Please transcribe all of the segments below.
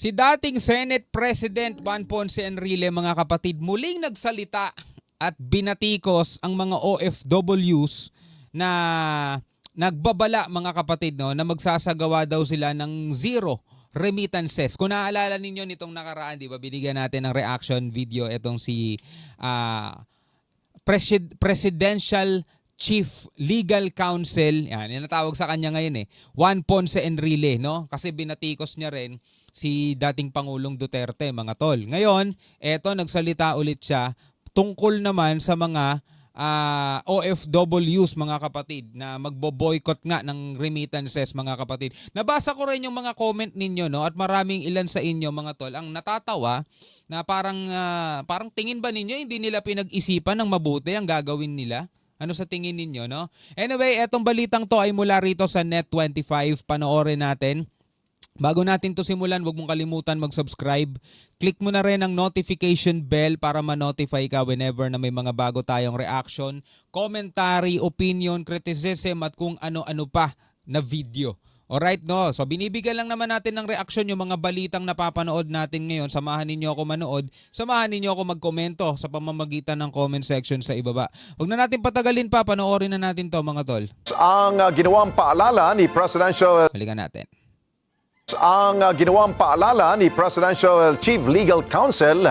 Si dating Senate President Juan Ponce Enrile, mga kapatid, muling nagsalita at binatikos ang mga OFWs na nagbabala, mga kapatid, no, na magsasagawa daw sila ng zero remittances. Kung naaalala ninyo nitong nakaraan, di ba, binigyan natin ng reaction video itong si Presidential Chief Legal Counsel, yan natawag sa kanya ngayon Juan Ponce Enrile, no? Kasi binatikos niya rin si dating Pangulong Duterte, mga tol. Ngayon, eto nagsalita ulit siya tungkol naman sa mga OFWs, mga kapatid, na magbo-boycott nga ng remittances, mga kapatid. Nabasa ko rin yung mga comment ninyo, no? At maraming ilan sa inyo, mga tol, ang natatawa na parang tingin ba ninyo hindi nila pinag-isipan ng mabuti ang gagawin nila? Ano sa tingin ninyo, no? Anyway, etong balitang to ay mula rito sa Net25. Panoorin natin. Bago natin to simulan, huwag mong kalimutan mag-subscribe. Click mo na rin ang notification bell para ma-notify ka whenever na may mga bago tayong reaction, commentary, opinion, criticism at kung ano-ano pa na video. Alright, no? So binibigyan lang naman natin ng reaction yung mga balitang napapanood natin ngayon. Samahan ninyo ako manood. Samahan ninyo ako magkomento sa pamamagitan ng comment section sa ibaba. Huwag na natin patagalin pa. Panoorin na natin to, mga tol. Ang ginawang paalala ni Presidential Halika natin. Presidential Chief Legal Counsel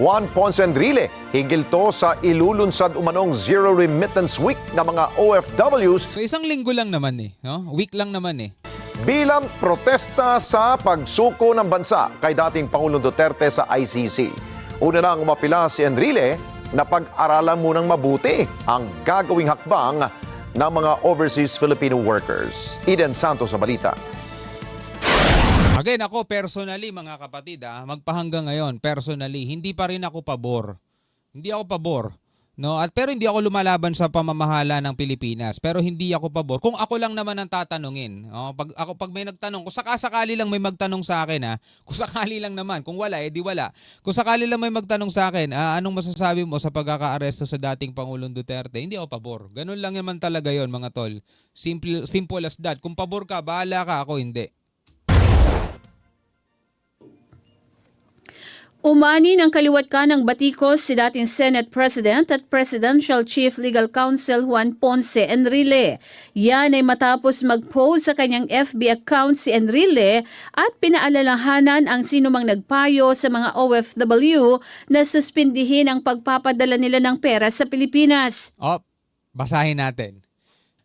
Juan Ponce Enrile hinggil to sa ilulunsad umanong Zero Remittance Week ng mga OFWs. So isang linggo lang naman no? Week lang naman Bilang protesta sa pagsuko ng bansa kay dating Pangulong Duterte sa ICC. Una nang umapila si Enrile na pag-aralan munang mabuti ang gagawing hakbang ng mga overseas Filipino workers. Eden Santos sa balita. Again, ako personally, mga kapatid, magpahanggang ngayon, personally, hindi pa rin ako pabor. Hindi ako pabor. No? Pero hindi ako lumalaban sa pamamahala ng Pilipinas. Pero hindi ako pabor. Kung ako lang naman ang tatanungin. No? Pag may nagtanong, kung sakali lang may magtanong sa akin, kung sakali lang naman, kung wala, di wala. Kung sakali lang may magtanong sa akin, anong masasabi mo sa pagkaka-aresto sa dating Pangulong Duterte? Hindi ako pabor. Ganun lang naman talaga yon, mga tol. Simple as that. Kung pabor ka, bahala ka, ako hindi. Umani ng kaliwat kanang batikos si dating Senate President at Presidential Chief Legal Counsel Juan Ponce Enrile. Yan ay matapos mag-post sa kanyang FB account si Enrile at pinaalalahanan ang sinumang nagpayo sa mga OFW na suspindihin ang pagpapadala nila ng pera sa Pilipinas. Basahin natin.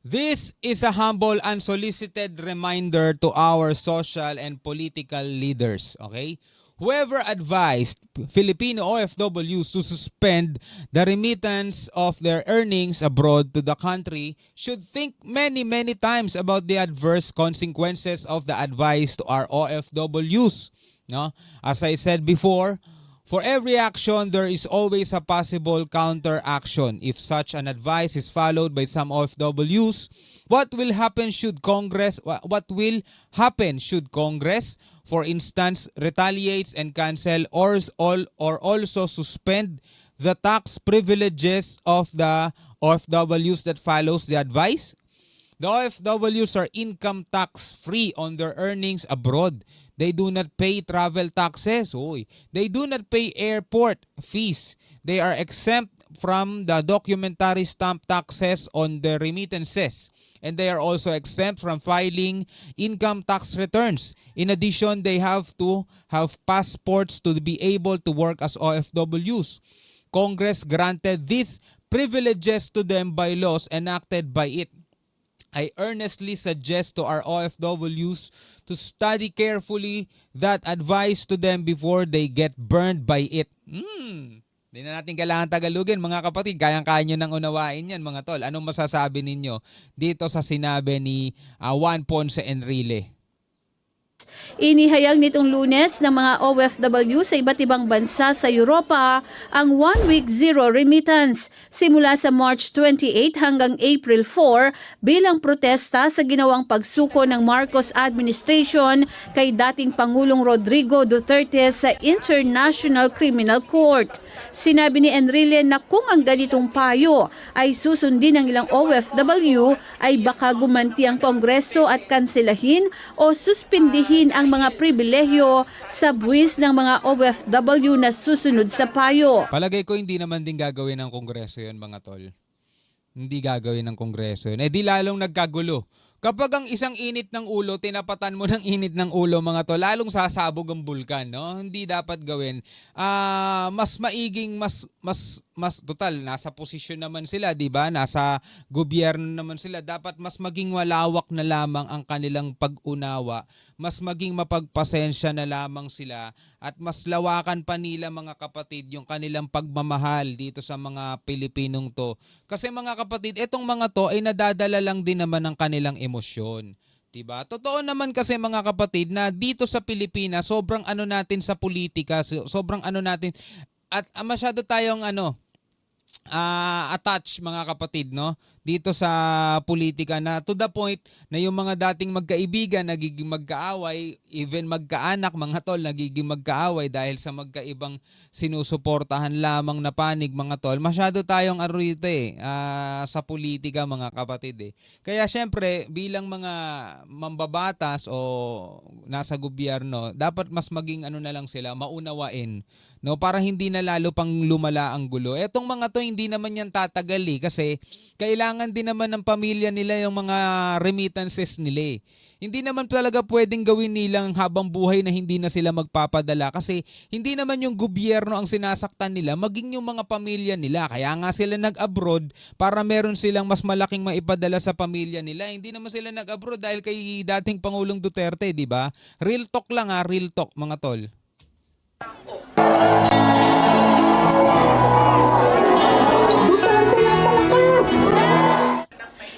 This is a humble, unsolicited reminder to our social and political leaders, okay? Whoever advised Filipino OFWs to suspend the remittance of their earnings abroad to the country should think many times about the adverse consequences of the advice to our OFWs. No? As I said before, for every action, there is always a possible counteraction. If such an advice is followed by some OFWs, what will happen should Congress, for instance, retaliates and cancel or also suspend the tax privileges of the OFWs that follows the advice? The OFWs are income tax free on their earnings abroad. They do not pay travel taxes. They do not pay airport fees. They are exempt from the documentary stamp taxes on the remittances. And they are also exempt from filing income tax returns. In addition, they have to have passports to be able to work as OFWs. Congress granted these privileges to them by laws enacted by it. I earnestly suggest to our OFWs to study carefully that advice to them before they get burned by it. Hindi na natin kailangan Tagalogin, mga kapatid. Kayang-kaya nyo nang unawain yan, mga tol. Anong masasabi ninyo dito sa sinabi ni Juan Ponce Enrile? Inihayag nitong Lunes ng mga OFW sa iba't ibang bansa sa Europa ang 1-week zero remittance simula sa March 28 hanggang April 4 bilang protesta sa ginawang pagsuko ng Marcos administration kay dating Pangulong Rodrigo Duterte sa International Criminal Court. Sinabi ni Enrile na kung ang ganitong payo ay susundin ng ilang OFW ay baka gumanti ang Kongreso at kanselahin o suspindihin baguhin ang mga pribilehyo sa buwis ng mga OFW na susunod sa payo. Palagay ko hindi naman din gagawin ng Kongreso yun, mga tol. Hindi gagawin ng Kongreso yun. Eh di lalong nagkagulo. Kapag ang isang init ng ulo, tinapatan mo ng init ng ulo, mga tol, lalong sasabog ang bulkan, no? Hindi dapat gawin. Mas maiging, mas total, nasa posisyon naman sila, di ba? Nasa gobyerno naman sila. Dapat mas maging malawak na lamang ang kanilang pag-unawa. Mas maging mapagpasensya na lamang sila. At mas lawakan pa nila, mga kapatid, yung kanilang pagmamahal dito sa mga Pilipinong to. Kasi mga kapatid, etong mga to ay nadadala lang din naman ng kanilang emosyon. Diba? Totoo naman kasi, mga kapatid, na dito sa Pilipinas, sobrang ano natin sa politika, sobrang ano natin, at masyado tayong attach, mga kapatid, no, dito sa politika, na to the point na yung mga dating magkaibigan nagiging magkaaway, even magkaanak, mga tol, nagiging magkaaway dahil sa magkaibang sinusuportahan lamang na panig, mga tol. Masyado tayong rito sa politika, mga kapatid Kaya syempre bilang mga mambabatas o nasa gobyerno, dapat mas maging na lang sila, maunawain, no, para hindi na lalo pang lumala ang gulo. Etong mga to hindi naman yan tatagal kasi kailangan din naman ng pamilya nila yung mga remittances nila Hindi naman talaga pwedeng gawin nilang habang buhay na hindi na sila magpapadala, kasi hindi naman yung gobyerno ang sinasaktan nila, maging yung mga pamilya nila. Kaya nga sila nag-abroad, para meron silang mas malaking maipadala sa pamilya nila. Hindi naman sila nag-abroad dahil kay dating Pangulong Duterte, di ba? Real talk lang real talk, mga tol.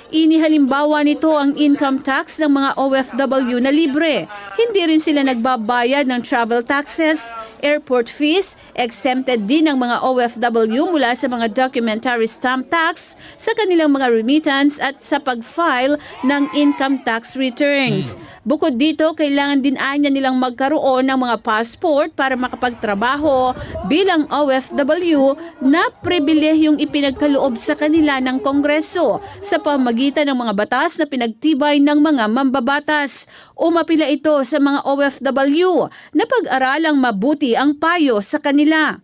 Inihalimbawa nito ang income tax ng mga OFW na libre. Hindi rin sila nagbabayad ng travel taxes, airport fees, exempted din ang mga OFW mula sa mga documentary stamp tax sa kanilang mga remittance at sa pag-file ng income tax returns. Bukod dito, kailangan din anya nilang magkaroon ng mga passport para makapagtrabaho bilang OFW na pribilehiyong ipinagkaloob sa kanila ng Kongreso sa pamagitan ng mga batas na pinagtibay ng mga mambabatas. Umapila ito sa mga OFW na pag-aralang mabuti ang payo sa kanila.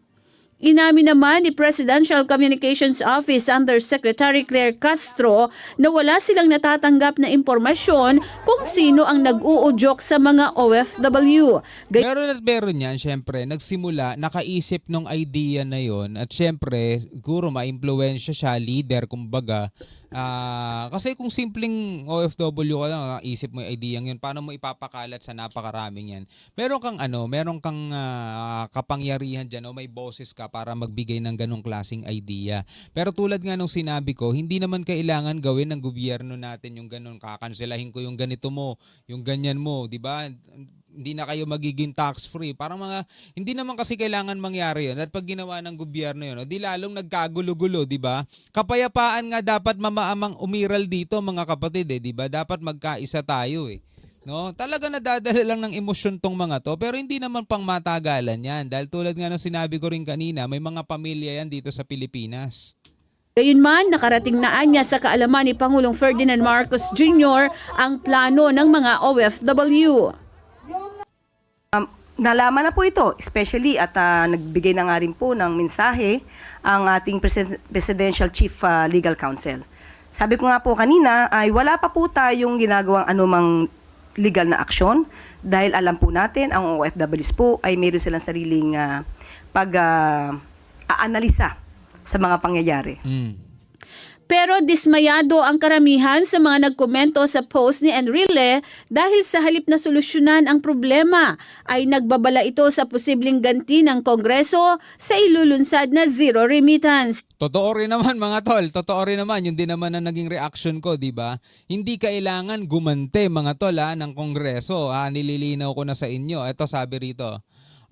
Inamin naman ni Presidential Communications Office Undersecretary Claire Castro na wala silang natatanggap na impormasyon kung sino ang nag-uudyok sa mga OFW. Meron yan, syempre, nagsimula, nakaisip ng idea na yon, at syempre, siguro ma-impluwensya siya, leader, kumbaga. Kasi kung simpleng OFW ka lang, isip mo yung idea yun, paano mo ipapakalat sa napakaraming yan? Meron kang kapangyarihan dyan, o may boses ka para magbigay ng ganong klaseng idea. Pero tulad nga nung sinabi ko, hindi naman kailangan gawin ng gobyerno natin yung ganon, kakanselahin ko yung ganito mo, yung ganyan mo, di ba? Hindi na kayo magiging tax-free. Parang hindi naman kasi kailangan mangyari yun. At pag ginawa ng gobyerno yun, di lalong nagkagulo-gulo, di ba? Kapayapaan nga dapat mamaamang umiral dito, mga kapatid, di ba? Dapat magkaisa tayo No? Talaga nadadala lang ng emosyon tong mga to, pero hindi naman pang matagalan yan. Dahil tulad nga ng sinabi ko rin kanina, may mga pamilya yan dito sa Pilipinas. Gayunman, nakarating na anya sa kaalaman ni Pangulong Ferdinand Marcos Jr. ang plano ng mga OFW. Nalaman na po ito, especially at nagbigay na nga rin po ng mensahe ang ating Presidential Chief Legal Counsel. Sabi ko nga po kanina ay wala pa po tayong ginagawang anumang legal na aksyon dahil alam po natin ang OFWs po ay mayroon silang sariling pag-aanalisa sa mga pangyayari. Pero dismayado ang karamihan sa mga nagkomento sa post ni Enrile dahil sa halip na solusyonan ang problema ay nagbabala ito sa posibleng ganti ng Kongreso sa ilulunsad na zero remittance. Totoo rin naman, mga tol. Totoo rin naman. Yun din naman ang naging reaction ko, di ba? Hindi kailangan gumante, mga tol, ng Kongreso. Nililinaw ko na sa inyo. Ito sabi rito.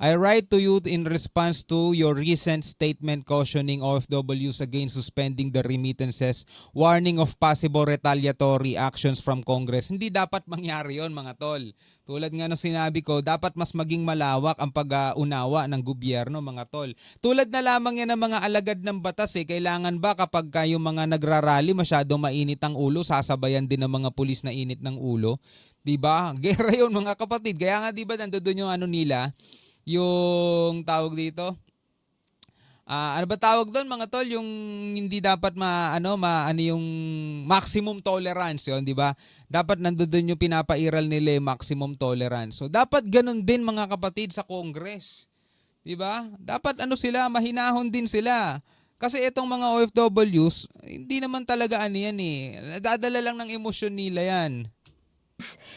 I write to you in response to your recent statement cautioning OFWs against suspending the remittances, warning of possible retaliatory actions from Congress. Hindi dapat mangyari yon, mga tol. Tulad nga ng sinabi ko, dapat mas maging malawak ang pag-unawa ng gobyerno, mga tol. Tulad na lamang yan ng mga alagad ng batas eh. Kailangan ba kapag yung mga nagrarally masyadong mainit ang ulo, sasabayan din ng mga pulis na init ng ulo? Diba? Gera yun, mga kapatid. Kaya nga diba nandoon yung ano nila, yung tawag dito, ano ba tawag doon, mga tol, yung hindi dapat yung maximum tolerance, yun, di ba? Dapat nandoon yung pinapairal nila yung maximum tolerance. So dapat ganun din, mga kapatid, sa Congress. Di ba? Dapat mahinahon din sila. Kasi itong mga OFWs, hindi naman talaga yan eh. Dadala lang ng emosyon nila yan.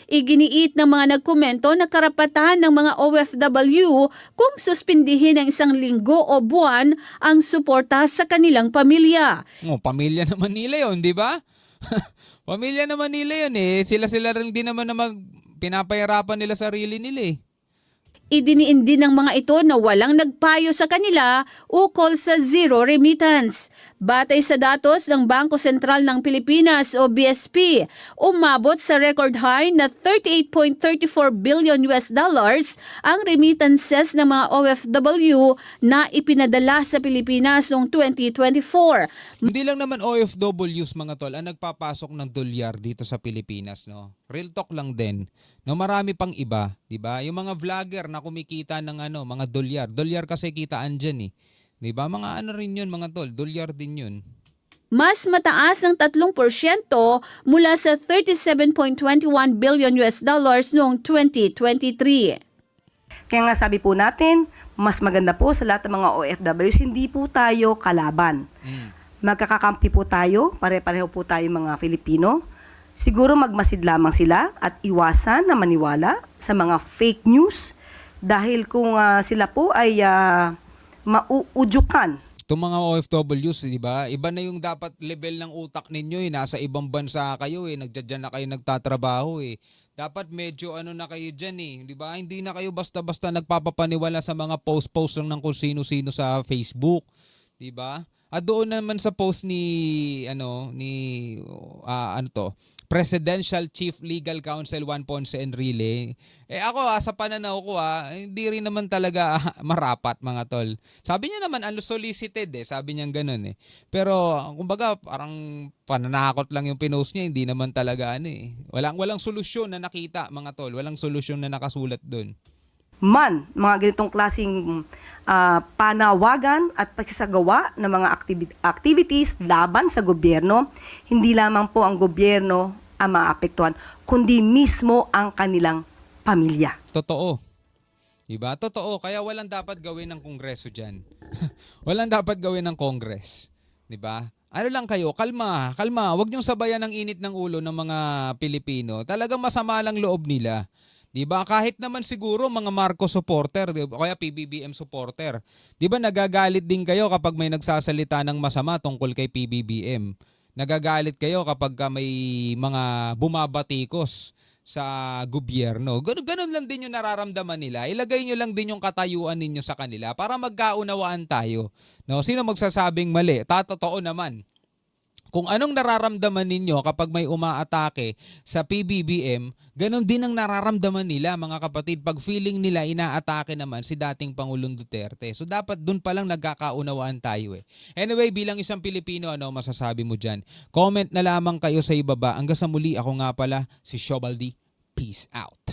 Iginiit ng mga nagkomento na karapatan ng mga OFW kung suspindihin ng 1 linggo o buwan ang suporta sa kanilang pamilya. Pamilya naman nila yun, di ba? Pamilya naman nila yun eh. Sila rin din naman na pinapahirapan nila sarili nila eh. Idiniin din ng mga ito na walang nagpayo sa kanila ukol sa zero remittance. Batay sa datos ng Bangko Sentral ng Pilipinas o BSP, umabot sa record high na $38.34 billion ang remittances ng mga OFW na ipinadala sa Pilipinas noong 2024. Hindi lang naman OFWs, mga tol, ang nagpapasok ng dolyar dito sa Pilipinas, no. Real talk lang din. No, marami pang iba, 'di ba? Yung mga vlogger na kumikita ng mga dolyar. Dolyar kasi kitaan diyan eh. 'Di ba? Mga rin 'yun, mga tol, dolyar din 'yun. Mas mataas ng 3% mula sa $37.21 billion noong 2023. Kaya nga sabi po natin, mas maganda po sa lahat ng mga OFWs, hindi po tayo kalaban. Magkakakampi po tayo, pare-pareho po tayo mga Filipino. Siguro magmasid lamang sila at iwasan na maniwala sa mga fake news dahil kung sila po ay mauudyukan. Itong mga OFWs, di ba? Iba na yung dapat level ng utak ninyo eh. Nasa ibang bansa kayo eh. Nagdadyan na kayo nagtatrabaho eh. Dapat medyo na kayo dyan eh. Di ba? Hindi na kayo basta-basta nagpapapaniwala sa mga post-post lang ng kung sino-sino sa Facebook. Di ba? At doon naman sa post ni Presidential Chief Legal Counsel Juan Ponce Enrile. Ako sa pananaw ko hindi rin naman talaga marapat, mga tol. Sabi niya naman unsolicited sabi niya ganoon eh. Pero kumbaga parang pananakot lang yung pinost niya, hindi naman talaga Walang solusyon na nakita, mga tol. Walang solusyon na nakasulat doon. Mga ganitong klaseng panawagan at pagsasagawa ng mga activities laban sa gobyerno, hindi lamang po ang gobyerno ang maapektuhan, kundi mismo ang kanilang pamilya. Totoo. Diba? Totoo. Kaya walang dapat gawin ng Kongreso dyan. Walang dapat gawin ng Congress. Diba? Ano lang kayo, kalma. Huwag niyong sabayan ng init ng ulo ng mga Pilipino. Talagang masama lang loob nila. Diba? Kahit naman siguro mga Marcos supporter, diba? Kaya PBBM supporter. Diba nagagalit din kayo kapag may nagsasalita ng masama tungkol kay PBBM? Nagagalit kayo kapag may mga bumabatikos sa gobyerno. Ganun lang din yung nararamdaman nila. Ilagay nyo lang din yung katayuan ninyo sa kanila para magkaunawaan tayo. No? Sino magsasabing mali? Totoo naman. Kung anong nararamdaman ninyo kapag may umaatake sa PBBM, ganun din ang nararamdaman nila, mga kapatid, pag feeling nila inaatake naman si dating Pangulong Duterte. So dapat dun palang nagkakaunawaan tayo eh. Anyway, bilang isang Pilipino, ano masasabi mo dyan? Comment na lamang kayo sa ibaba. Hanggang sa muli, ako nga pala si Shobaldi. Peace out.